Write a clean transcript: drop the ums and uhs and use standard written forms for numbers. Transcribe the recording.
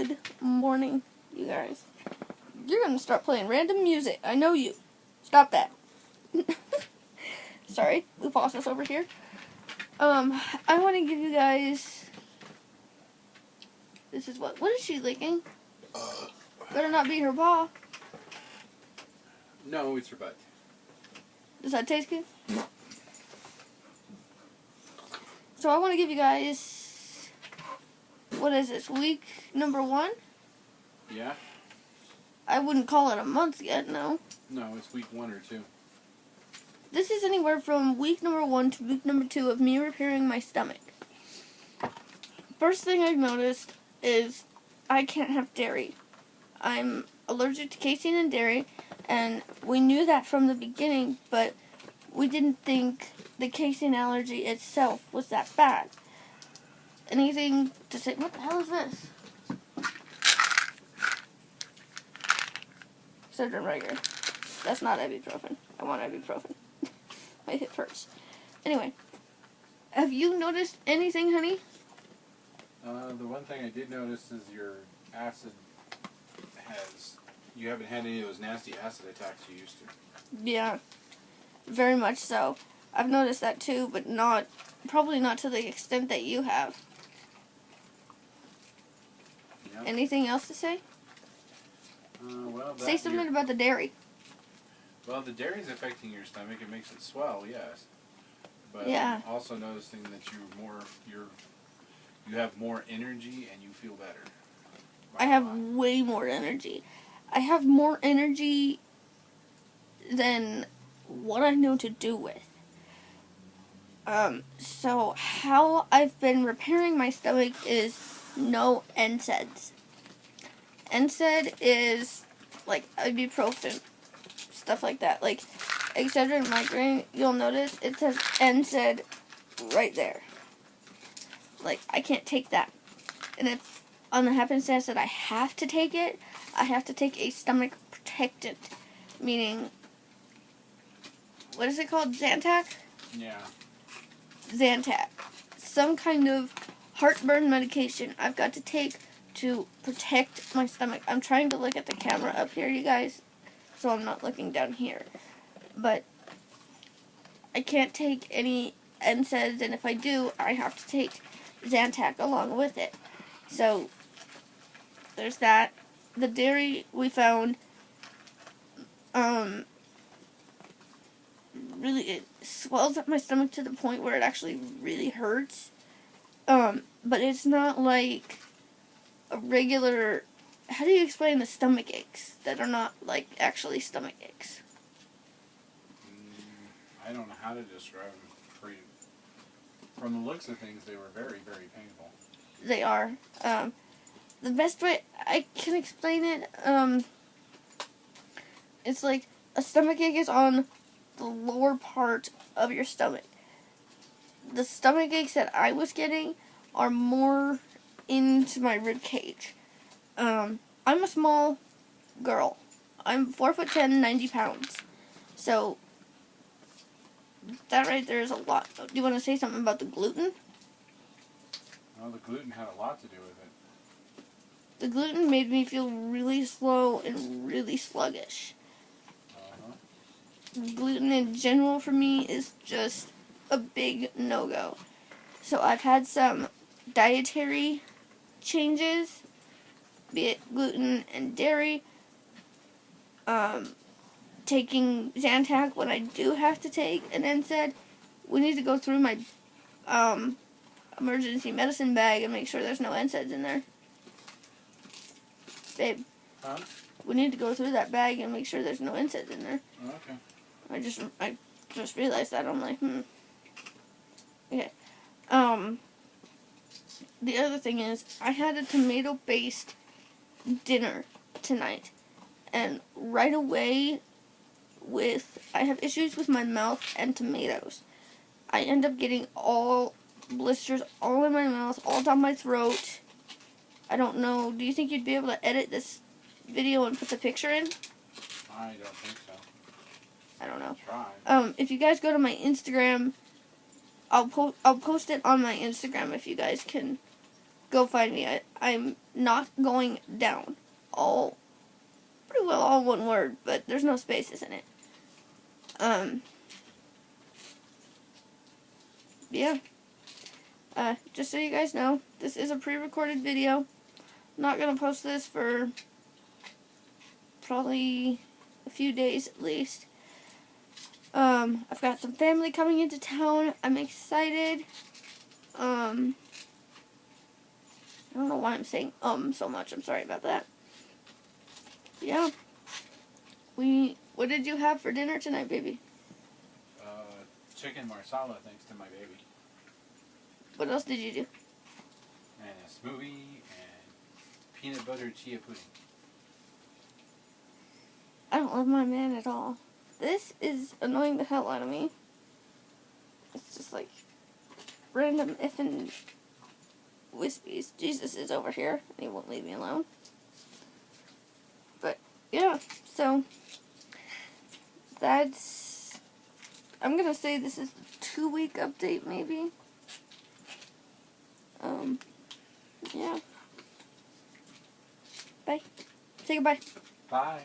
Good morning, you guys. You're gonna start playing random music. I know you. Stop that. Sorry, we paused this over here. I want to give you guys. This is what is she licking? Better not be her paw. No, it's her butt. Does that taste good? So I want to give you guys, what is this, week number 1? Yeah? I wouldn't call it a month yet, no. No, it's week 1 or 2. This is anywhere from week number 1 to week number 2 of me repairing my stomach. First thing I've noticed is I can't have dairy. I'm allergic to casein and dairy, and we knew that from the beginning, but we didn't think the casein allergy itself was that bad. Anything to say? What the hell is this? Surgeon Rager. That's not ibuprofen. I want ibuprofen. My hip hurts. Anyway, have you noticed anything, honey? The one thing I did notice is your acid you haven't had any of those nasty acid attacks you used to. Yeah, very much so. I've noticed that too, but probably not to the extent that you have. Yep. Anything else to say? Say something about the dairy. Well, the dairy's affecting your stomach. It makes it swell, yes. But yeah. I'm also noticing that you have more energy and you feel better. I have way more energy. I have more energy than what I know to do with. So how I've been repairing my stomach is no NSAIDs. NSAID is like ibuprofen, stuff like that. Like Excedrin migraine, you'll notice it says NSAID right there. Like, I can't take that. And if on the happenstance that I have to take it, I have to take a stomach protectant, meaning, what is it called? Zantac? Yeah. Zantac. Some kind of heartburn medication I've got to take to protect my stomach. I'm trying to look at the camera up here, you guys, so I'm not looking down here. But I can't take any NSAIDs, and if I do, I have to take Zantac along with it. So there's that. The dairy we found, really, it swells up my stomach to the point where it actually really hurts. But it's not like a regular, how do you explain the stomach aches that are not like actually stomach aches? I don't know how to describe them for you. From the looks of things, they were very, very painful. They are. The best way I can explain it, it's like a stomach ache is on the lower part of your stomach. The stomach aches that I was getting are more into my rib cage. I'm a small girl. I'm 4'10", 90 pounds. So that right there is a lot. Do you want to say something about the gluten? Well, the gluten had a lot to do with it. The gluten made me feel really slow and really sluggish. Gluten in general for me is just a big no-go. So I've had some dietary changes, be it gluten and dairy, taking Zantac when I do have to take an NSAID. We need to go through my emergency medicine bag and make sure there's no NSAIDs in there. Babe. Huh? We need to go through that bag and make sure there's no NSAIDs in there. Okay. I just realized that. I'm like, Okay. The other thing is, I had a tomato-based dinner tonight. And right away, I have issues with my mouth and tomatoes. I end up getting all blisters all in my mouth, all down my throat. I don't know. Do you think you'd be able to edit this video and put the picture in? I don't think so. I don't know. Try. If you guys go to my Instagram, I'll post it on my Instagram if you guys can go find me. I'm not going down. All pretty well all one word, but there's no spaces in it. Yeah. Just so you guys know, this is a pre-recorded video. I'm not gonna post this for probably a few days at least. I've got some family coming into town. I'm excited. I don't know why I'm saying so much. I'm sorry about that. Yeah. What did you have for dinner tonight, baby? Chicken marsala, thanks to my baby. What else did you do? And a smoothie and peanut butter chia pudding. I don't love my man at all. This is annoying the hell out of me. It's just like random effing wispies. Jesus is over here and he won't leave me alone. But yeah, so that's, I'm gonna say this is a 2-week update maybe. Yeah. Bye. Say goodbye. Bye.